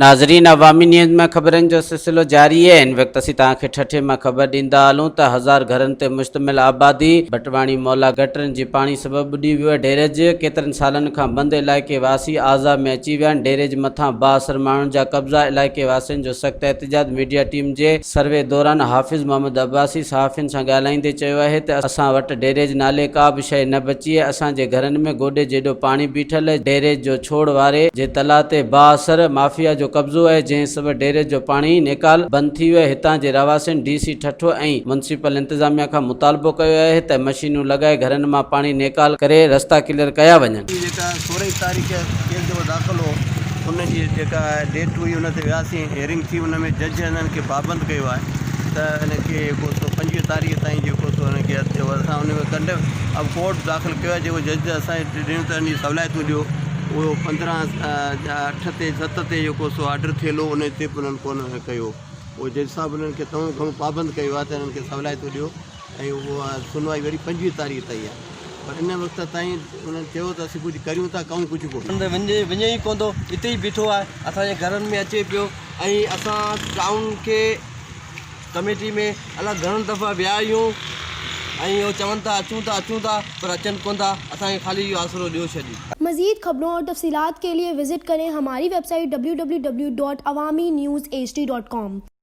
नाज़रीन, अवामी न्यूज़ में ख़बरनि जो सिलसिलो जारी है। इन वक्त असीं तव्हांखे ठठे में ख़बर ॾींदा हलूं त 1000 घरनि ते मुश्तमिल आबादी भटवाणी मौला गटरनि जी पाणी सबबु ॿुॾी वियो आहे। डेरेज केतिरनि सालनि खां बंदि इलाइक़े वासी आज़ा में अची विया आहिनि। डेरेज मथां बाअसर माण्हुनि जा कब्ज़ा। इलाइक़े वासियुनि जो सख़्तु एहतिजाज। मीडिया टीम जे सर्वे दौरान हाफ़िज़ मोहम्मद अब्बासी सहाफ़ियुनि सां ॻाल्हाईंदे चयो आहे त असां वटि डेरेज नाले का बि शइ न बची आहे। असांजे घरनि में गोॾे जेॾो पाणी बीठल आहे। डेरेज जो छोड़ वारे जे तला ते बाअसर माफ़िया जो कब्ज़ो है, जंहिं सबबु डेरेज जो पाणी निकाल बंदि थी वियो आहे। हितां जे रहवासियुनि DC ठठो ऐं म्युनिसिपल इंतज़ामिया खां मुतालबो कयो आहे त मशीनूं लॻाए घरनि मां पाणी निकाल करे रस्ता क्लियर कया वञनि। जेका 16 तारीख़ केस जो दाख़िल हो उन जी जेका डेट हुई उन ते वियासीं, हियरिंग थी, उन में जज हिननि खे पाबंद कयो आहे त हिनखे जेको 25 तारीख़ ताईं जेको हिनखे असां उन में कंडे अब कोर्ट दाख़िल कयो आहे। जेको जज असांखे ॾिनो त इन सवलाइतूं ॾियो, वो 15/8 ते 7 ते जेको सो ऑर्डर थियल हो उन ते उन्हनि कोन कयो। उहो जज साहिबु उन्हनि खे तमामु घणो पाबंद कयो आहे त हिननि खे सवलाइतूं ॾियो ऐं उहा सुनवाई वरी 25 तारीख़ ताईं आहे। पर इन वक़्त ताईं उन्हनि चयो त असीं कुझु करियूं था, कयूं कुझु कोन। वञे ई कोन थो, हिते ई बीठो आहे, असांजे घरनि में अचे पियो। ऐं असां टाउन खे कमेटी में अलाए घणनि दफ़ा विया आहियूं ऐं उहो चवनि था अचूं था पर अचनि कोन था। असांखे ख़ाली इहो आसरो ॾियो छॾी। मज़ीद खबरों और तफसीलात के लिए विजिट करें हमारी वेबसाइट www.awamiNewsHD.com।